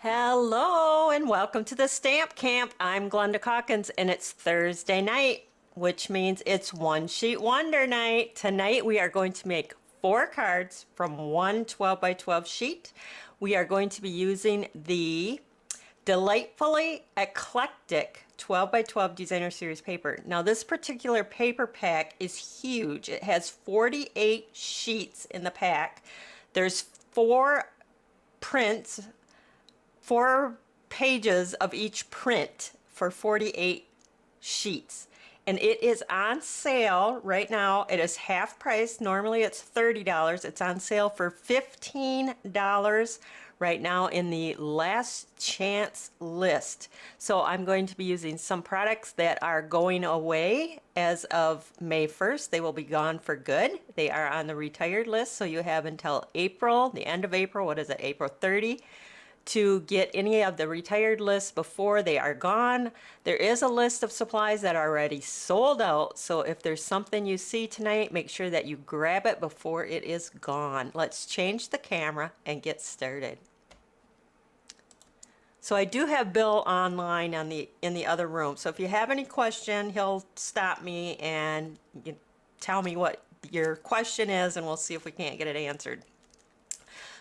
Hello and welcome to the Stamp Camp. I'm Glenda Calkins and it's Thursday night, which means it's One Sheet Wonder night. Tonight we are going to make 4 cards from one 12 by 12 sheet. We are going to be using the Delightfully Eclectic 12 by 12 Designer Series paper. Now this particular paper pack is huge. It has 48 sheets in the pack. There's 4 prints, 4 pages of each print for 48 sheets, and it is on sale right now. It is half price. Normally it's $30. It's on sale for $15 right now in the last chance list. So I'm going to be using some products that are going away as of May 1st. They will be gone for good. They are on the retired list, so you have until April, the end of April, what is it, April 30, to get any of the retired lists before they are gone. There is a list of supplies that are already sold out, so if there's something you see tonight, make sure that you grab it before it is gone. Let's change the camera and get started. So I do have Bill online in the other room, so if you have any question, he'll stop me and tell me what your question is, and we'll see if we can't get it answered.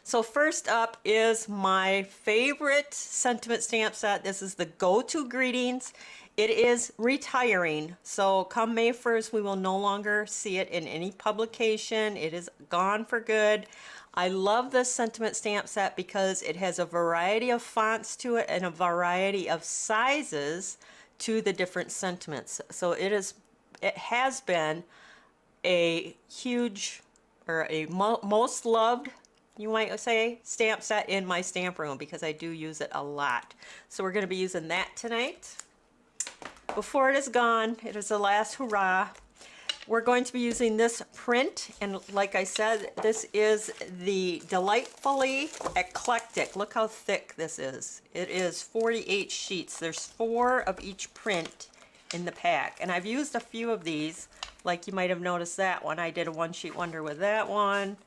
So first up is my favorite sentiment stamp set. This is the Go-To Greetings. It is retiring, so come May 1st we will no longer see it in any publication. It is gone for good. I love this sentiment stamp set because it has a variety of fonts to it and a variety of sizes to the different sentiments. So it has been a huge, or a most loved, you might say, stamp set in my stamp room because I do use it a lot. So we're going to be using that tonight. Before it is gone, it is the last hurrah. We're going to be using this print, and like I said, this is the Delightfully Eclectic. Look how thick this is. It is 48 sheets. There's 4 of each print in the pack, and I've used a few of these, like you might have noticed that one. I did a One Sheet Wonder with that one.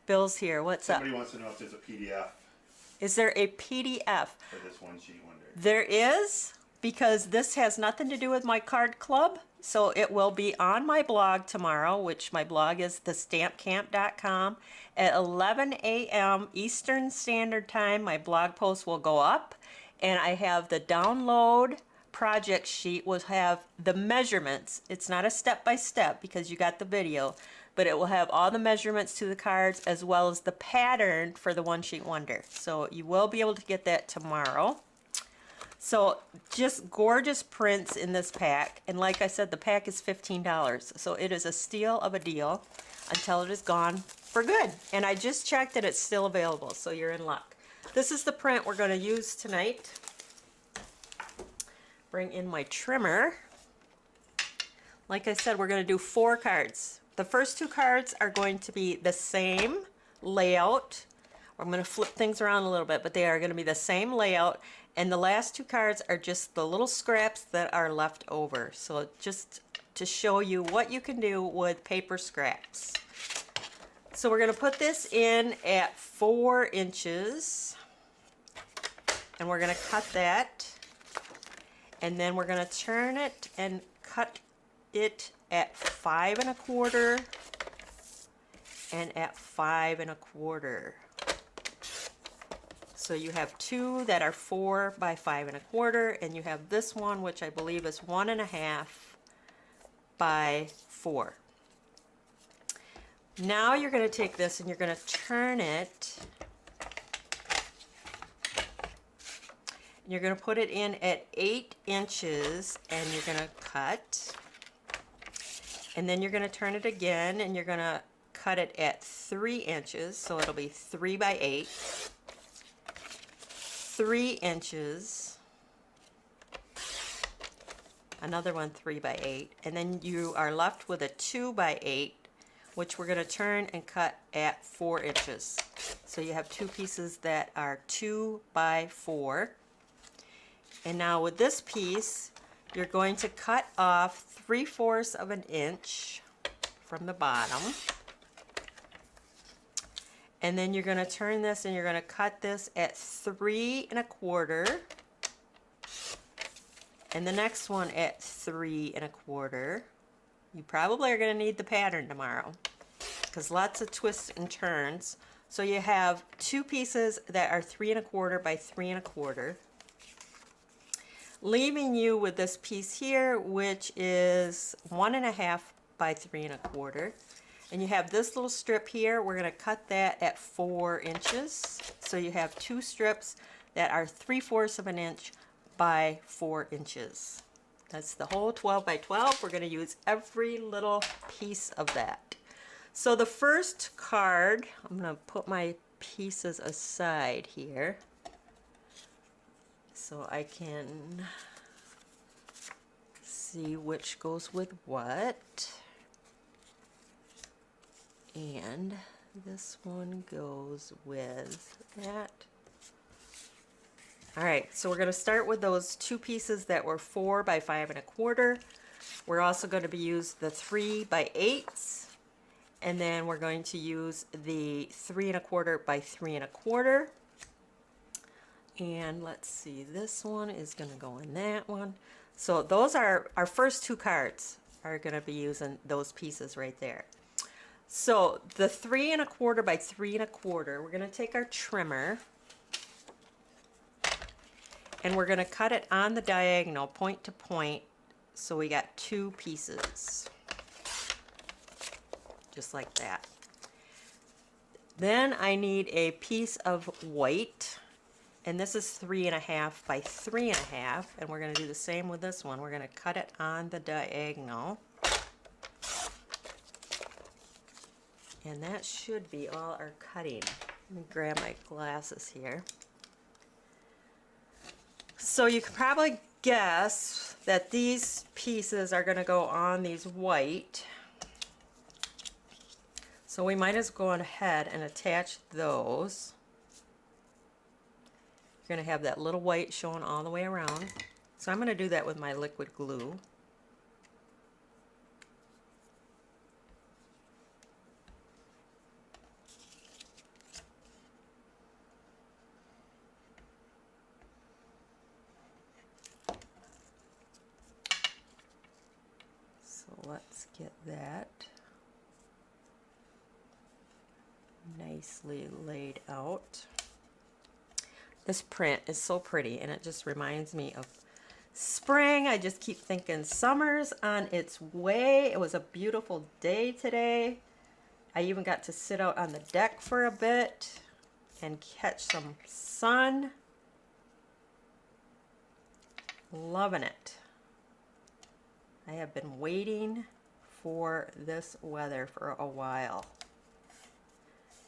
Bill's here. What's up? Somebody wants to know if there's a PDF. Is there a PDF? For this One Sheet Wonder. There is, because this has nothing to do with my card club. So it will be on my blog tomorrow, which my blog is TheStampCamp.com. At 11 a.m. Eastern Standard Time, my blog post will go up. And I have the download project sheet will have the measurements. It's not a step-by-step because you got the video, but it will have all the measurements to the cards as well as the pattern for the One Sheet Wonder. So you will be able to get that tomorrow. So just gorgeous prints in this pack, and like I said, the pack is $15. So it is a steal of a deal until it is gone for good. And I just checked that it's still available, so you're in luck. This is the print we're going to use tonight. Bring in my trimmer. Like I said, we're going to do 4 cards. The first 2 cards are going to be the same layout. I'm going to flip things around a little bit, but they are going to be the same layout. And the last 2 cards are just the little scraps that are left over. So just to show you what you can do with paper scraps. So we're going to put this in at 4 inches. And we're going to cut that. And then we're going to turn it and cut it at 5 1/4 and at 5 1/4. So you have 2 that are 4 by 5 1/4, and you have this one, which I believe is 1 1/2 by 4. Now you're going to take this and you're going to turn it, and you're going to put it in at 8 inches, and you're going to cut. And then you're going to turn it again, and you're going to cut it at 3 inches, so it'll be 3 by 8. 3 inches, another one 3 by 8, and then you are left with a 2 by 8, which we're going to turn and cut at 4 inches. So you have 2 pieces that are 2 by 4. And now with this piece, you're going to cut off 3/4 of an inch from the bottom. And then you're going to turn this and you're going to cut this at 3 1/4. And the next one at 3 1/4. You probably are going to need the pattern tomorrow because lots of twists and turns. So you have 2 pieces that are 3 1/4 by 3 1/4. Leaving you with this piece here, which is 1 1/2 by 3 1/4. And you have this little strip here. We're going to cut that at 4 inches. So you have 2 strips that are 3/4 of an inch by 4 inches. That's the whole 12 by 12. We're going to use every little piece of that. So the first card, I'm going to put my pieces aside here so I can see which goes with what. And this one goes with that. All right, so we're going to start with those 2 pieces that were 4 by 5 1/4. We're also going to be use the 3 by 8s, and then we're going to use the 3 1/4 by 3 1/4. And let's see, this one is going to go in that one. So those are our first 2 cards are going to be using those pieces right there. So the 3 1/4 by 3 1/4, we're going to take our trimmer and we're going to cut it on the diagonal, point to point, so we got 2 pieces, just like that. Then I need a piece of white, and this is 3 1/2 by 3 1/2, and we're going to do the same with this one. We're going to cut it on the diagonal. And that should be all our cutting. Let me grab my glasses here. So you can probably guess that these pieces are going to go on these white. So we might as well go ahead and attach those. You're going to have that little white showing all the way around. So I'm going to do that with my liquid glue. Let's get that nicely laid out. This print is so pretty and it just reminds me of spring. I just keep thinking summer's on its way. It was a beautiful day today. I even got to sit out on the deck for a bit and catch some sun. Loving it. I have been waiting for this weather for a while.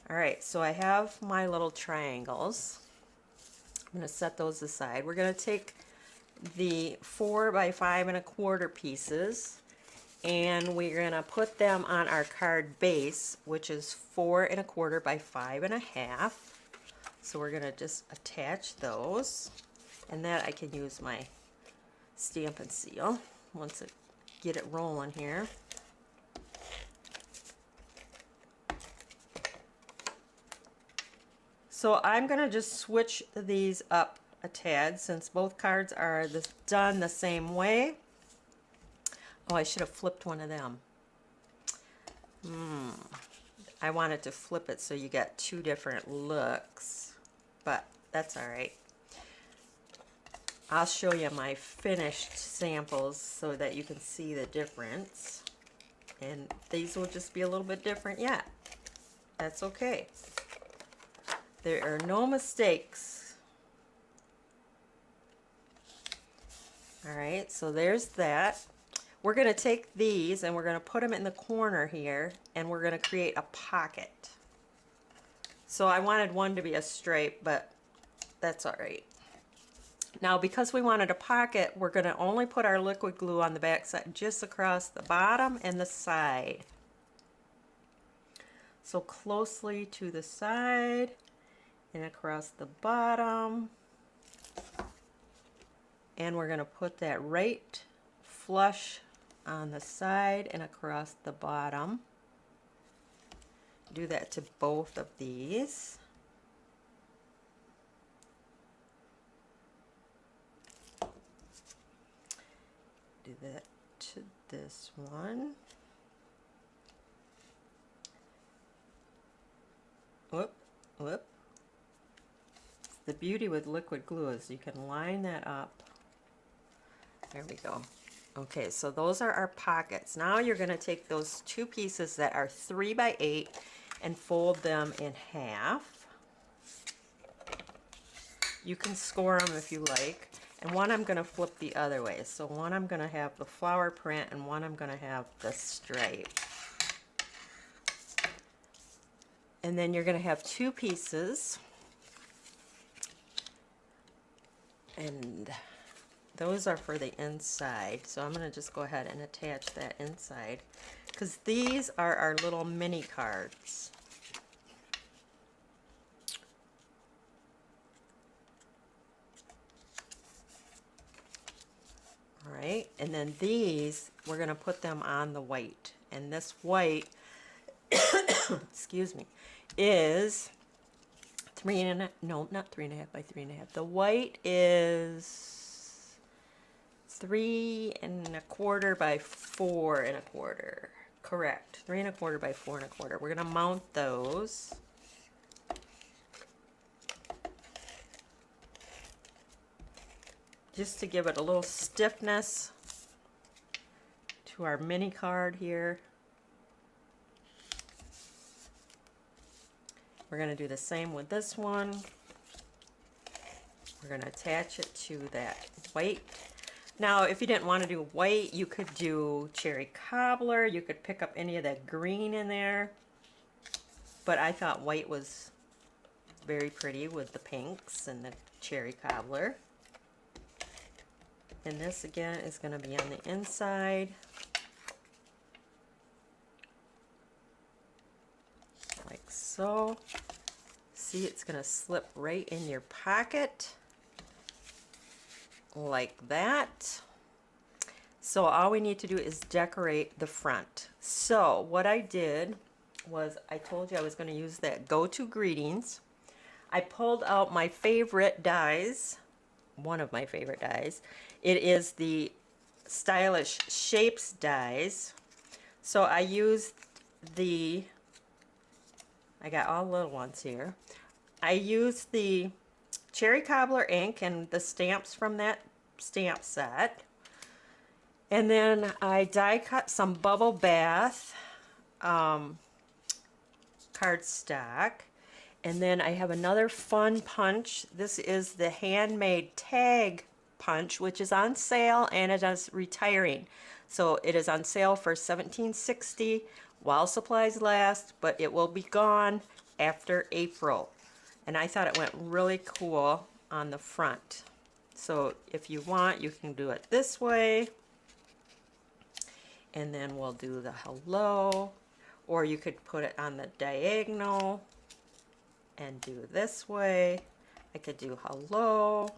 All right, so I have my little triangles. I'm going to set those aside. We're going to take the 4 by 5 1/4 pieces and we're going to put them on our card base, which is 4 1/4 by 5 1/2. So we're going to just attach those, and that I can use my stamp and seal once I get it rolling here. So I'm going to just switch these up a tad since both cards are done the same way. Oh, I should have flipped one of them. I wanted to flip it so you got 2 different looks, but that's all right. I'll show you my finished samples so that you can see the difference. And these will just be a little bit different yet. That's okay. There are no mistakes. All right, so there's that. We're going to take these and we're going to put them in the corner here, and we're going to create a pocket. So I wanted one to be a stripe, but that's all right. Now, because we wanted a pocket, we're going to only put our liquid glue on the back side, just across the bottom and the side. So closely to the side and across the bottom. And we're going to put that right flush on the side and across the bottom. do that to both of these. Do that to this one. Whoop, whoop. The beauty with liquid glue is you can line that up. There we go. Okay, so those are our pockets. Now you're going to take those two pieces that are 3 by 8 and fold them in half. You can score them if you like. And one I'm going to flip the other way. So one I'm going to have the flower print and one I'm going to have the stripe. And then you're going to have two pieces. And those are for the inside. So I'm going to just go ahead and attach that inside, because these are our little mini cards. All right, and then these, we're going to put them on the white. And this white, excuse me, is not 3.5 by 3.5. The white is 3.25 by 4.25. Correct. 3.25 by 4.25. We're going to mount those. Just to give it a little stiffness to our mini card here. We're going to do the same with this one. We're going to attach it to that white. Now, if you didn't want to do white, you could do cherry cobbler. You could pick up any of that green in there. But I thought white was very pretty with the pinks and the cherry cobbler. And this again is going to be on the inside. Like so. See, it's going to slip right in your pocket. Like that. So all we need to do is decorate the front. So what I did was, I told you I was going to use that Go-To Greetings. I pulled out my favorite dies. One of my favorite dies. It is the Stylish Shapes dies. So I used I got all little ones here. I used the cherry cobbler ink and the stamps from that stamp set. And then I die cut some bubble bath cardstock. And then I have another fun punch. This is the handmade tag punch, which is on sale and it is retiring. So it is on sale for $17.60 while supplies last, but it will be gone after April. And I thought it went really cool on the front. So if you want, you can do it this way. And then we'll do the hello. Or you could put it on the diagonal and do this way. I could do hello,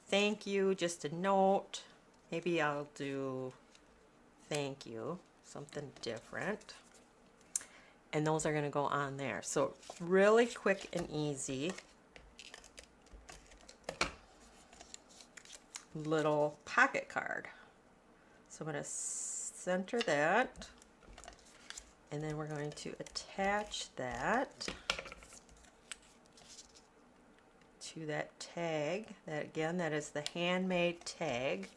thank you, just a note. Maybe I'll do thank you, something different. And those are going to go on there. So really quick and easy little pocket card. So I'm going to center that, and then we're going to attach that to that tag. That again, that is the handmade tag.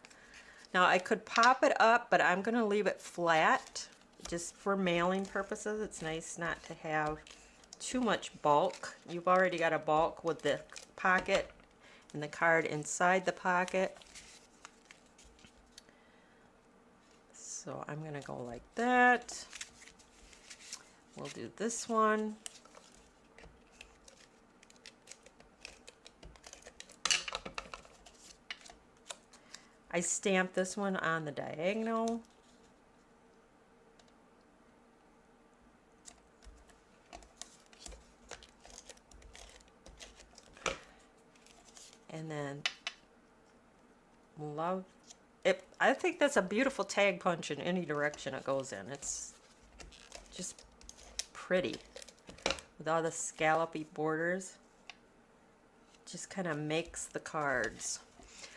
Now I could pop it up, but I'm going to leave it flat just for mailing purposes. It's nice not to have too much bulk. You've already got a bulk with the pocket and the card inside the pocket. So I'm going to go like that. We'll do this one. I stamped this one on the diagonal. And then love it. I think that's a beautiful tag punch in any direction it goes in. It's just pretty. with all the scallopy borders. Just kind of makes the cards.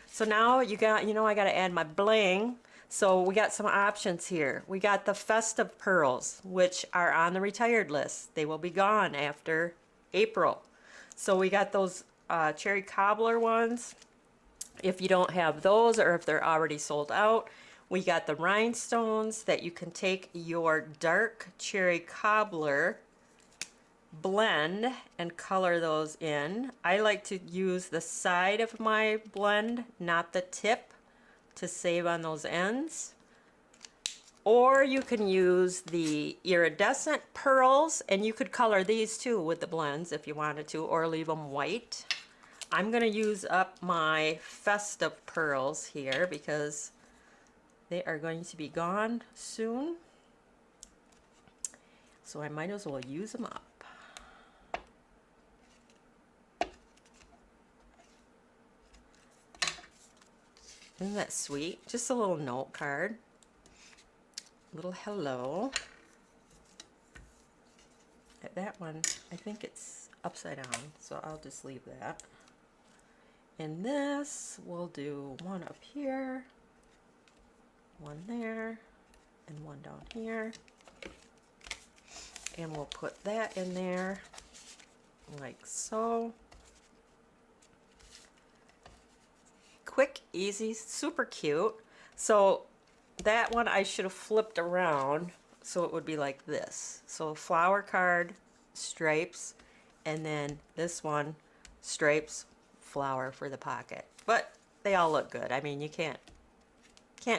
So now I got to add my bling. So we got some options here. We got the festive pearls, which are on the retired list. They will be gone after April. So we got those cherry cobbler ones. If you don't have those, or if they're already sold out, we got the rhinestones that you can take your dark cherry cobbler blend and color those in. I like to use the side of my blend, not the tip, to save on those ends. Or you can use the iridescent pearls, and you could color these too with the blends if you wanted to, or leave them white. I'm going to use up my festive pearls here because they are going to be gone soon. So I might as well use them up. Isn't that sweet? Just a little note card. Little hello. That one, I think it's upside down, so I'll just leave that. And this, we'll do one up here, one there, and one down here. And we'll put that in there, like so. Quick, easy, super cute. So that one I should have flipped around so it would be like this. So flower card, stripes, and then this one, stripes, flower for the pocket. But they all look good. I mean, you can't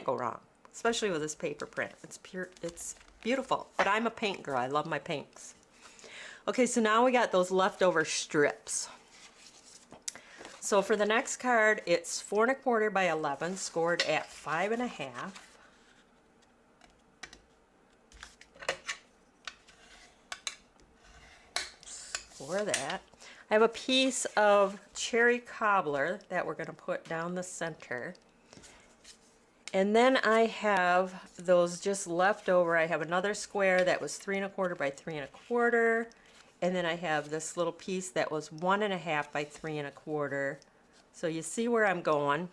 go wrong, especially with this paper print. It's pure, it's beautiful. But I'm a paint girl. I love my pinks. Okay, so now we got those leftover strips. So for the next card, it's 4 1/4 by 11, scored at 5 1/2. For that, I have a piece of cherry cobbler that we're going to put down the center. And then I have those just left over. I have another square that was 3 1/4 by 3 1/4. And then I have this little piece that was 1 1/2 by 3 1/4. So you see where I'm going.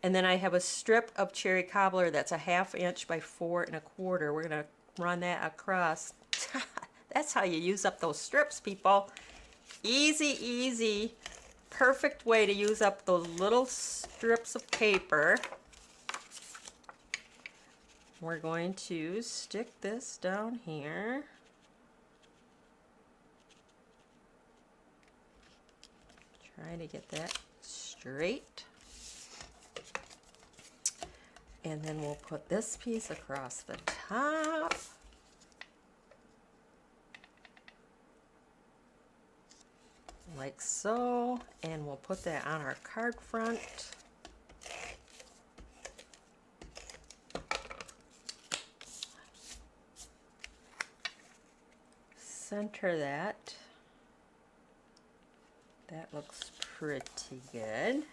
And then I have a strip of cherry cobbler that's a 1/2 inch by 4 1/4. We're going to run that across. That's how you use up those strips, people. Easy, easy, perfect way to use up those little strips of paper. We're going to stick this down here. Try to get that straight. And then we'll put this piece across the top. Like so, and we'll put that on our card front. Center that. That looks pretty good.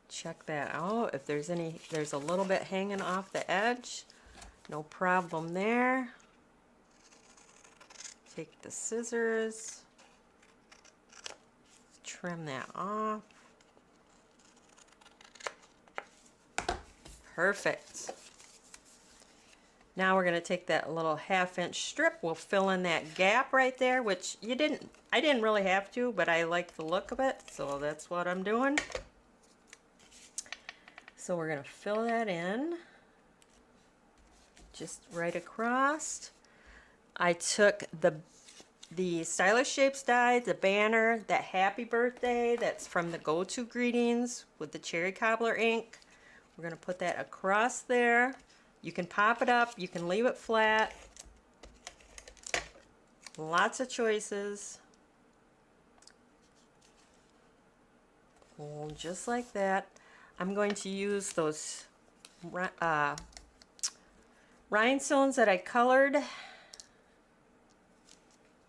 Check that out. If there's a little bit hanging off the edge, no problem there. Take the scissors. Trim that off. Perfect. Now we're going to take that little 1/2 inch strip. We'll fill in that gap right there, which I didn't really have to, but I like the look of it, so that's what I'm doing. So we're going to fill that in just right across. I took the Stylish Shapes die, the banner, that happy birthday that's from the Go-To Greetings with the cherry cobbler ink. We're going to put that across there. You can pop it up, you can leave it flat. Lots of choices. Well, just like that. I'm going to use those rhinestones that I colored.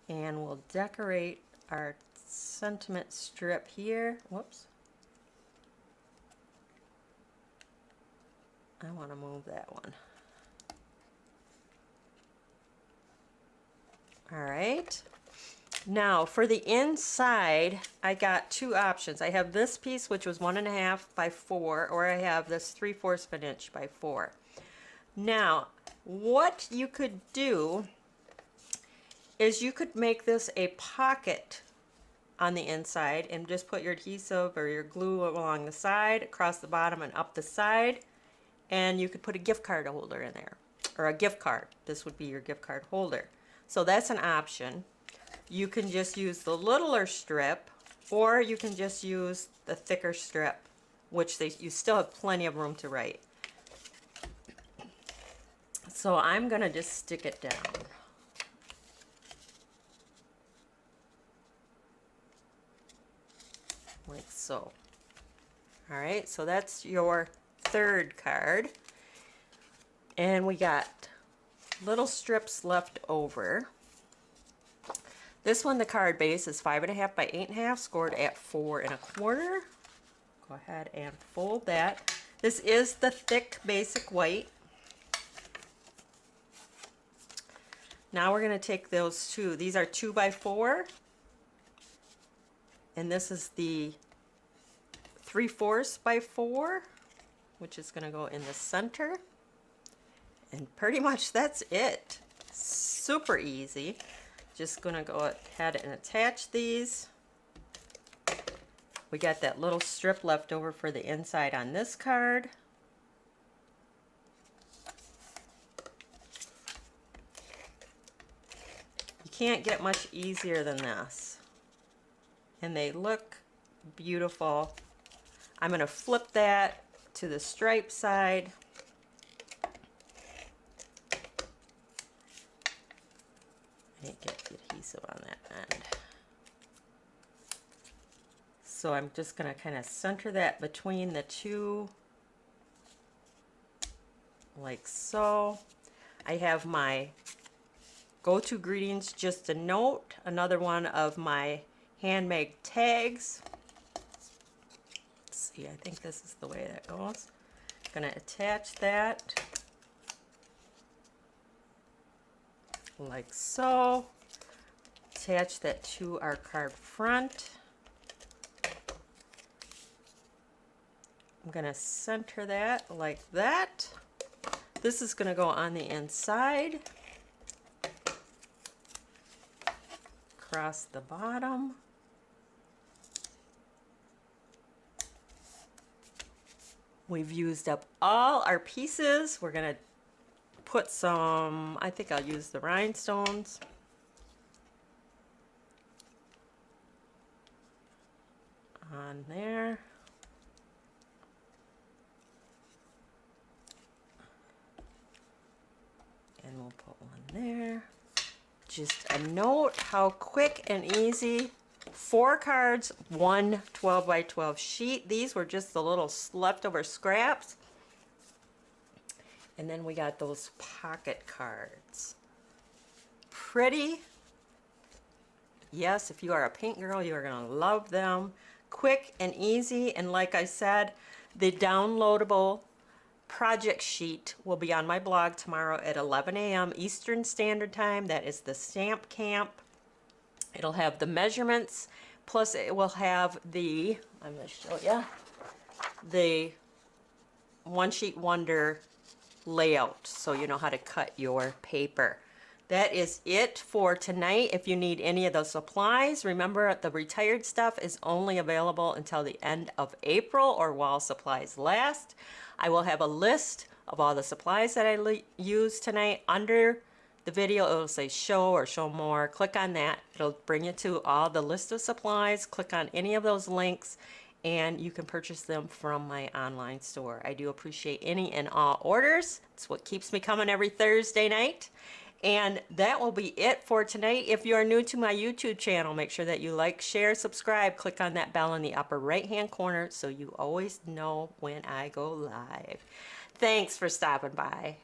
And we'll decorate our sentiment strip here. Whoops. I want to move that one. All right. Now for the inside, I got two options. I have this piece, which was 1.5 by 4, or I have this 3/4 of an inch by 4. Now, what you could do is you could make this a pocket on the inside and just put your adhesive or your glue along the side, across the bottom and up the side, and you could put a gift card holder in there, or a gift card. This would be your gift card holder. So that's an option. You can just use the littler strip, or you can just use the thicker strip, which you still have plenty of room to write. So I'm gonna just stick it down. Like so. All right, so that's your third card. And we got little strips left over. This one, the card base is 5.5 by 8.5, scored at 4.25. Go ahead and fold that. This is the thick basic white. Now we're gonna take those two. These are 2 by 4. And this is the 3/4 by 4, which is gonna go in the center. And pretty much that's it. Super easy. Just gonna go ahead and attach these. We got that little strip left over for the inside on this card. You can't get much easier than this. And they look beautiful. I'm gonna flip that to the stripe side. I didn't get the adhesive on that end. So I'm just gonna kind of center that between the two, like so. I have my go-to greetings, just a note, another one of my handmade tags. Let's see, I think this is the way that goes. I'm gonna attach that like so. Attach that to our card front. I'm gonna center that like that. This is gonna go on the inside. Across the bottom. We've used up all our pieces. We're gonna put some, I think I'll use the rhinestones. On there. And we'll put one there. Just a note how quick and easy. 4 cards, 1 12 by 12 sheet. These were just the little leftover scraps. And then we got those pocket cards. Pretty. Yes, if you are a paint girl, you are gonna love them. Quick and easy, and like I said, the downloadable project sheet will be on my blog tomorrow at 11 a.m. Eastern Standard Time. That is the TheStampCamp. It'll have the measurements, plus it will have the, I'm going to show you, the One Sheet Wonder layout, so you know how to cut your paper. That is it for tonight. If you need any of those supplies, remember the retired stuff is only available until the end of April or while supplies last. I will have a list of all the supplies that I used tonight under the video. It will say show or show more. Click on that. It'll bring you to all the list of supplies. Click on any of those links and you can purchase them from my online store. I do appreciate any and all orders. It's what keeps me coming every Thursday night. And that will be it for tonight. If you are new to my YouTube channel, make sure that you like, share, subscribe. Click on that bell in the upper right-hand corner so you always know when I go live. Thanks for stopping by.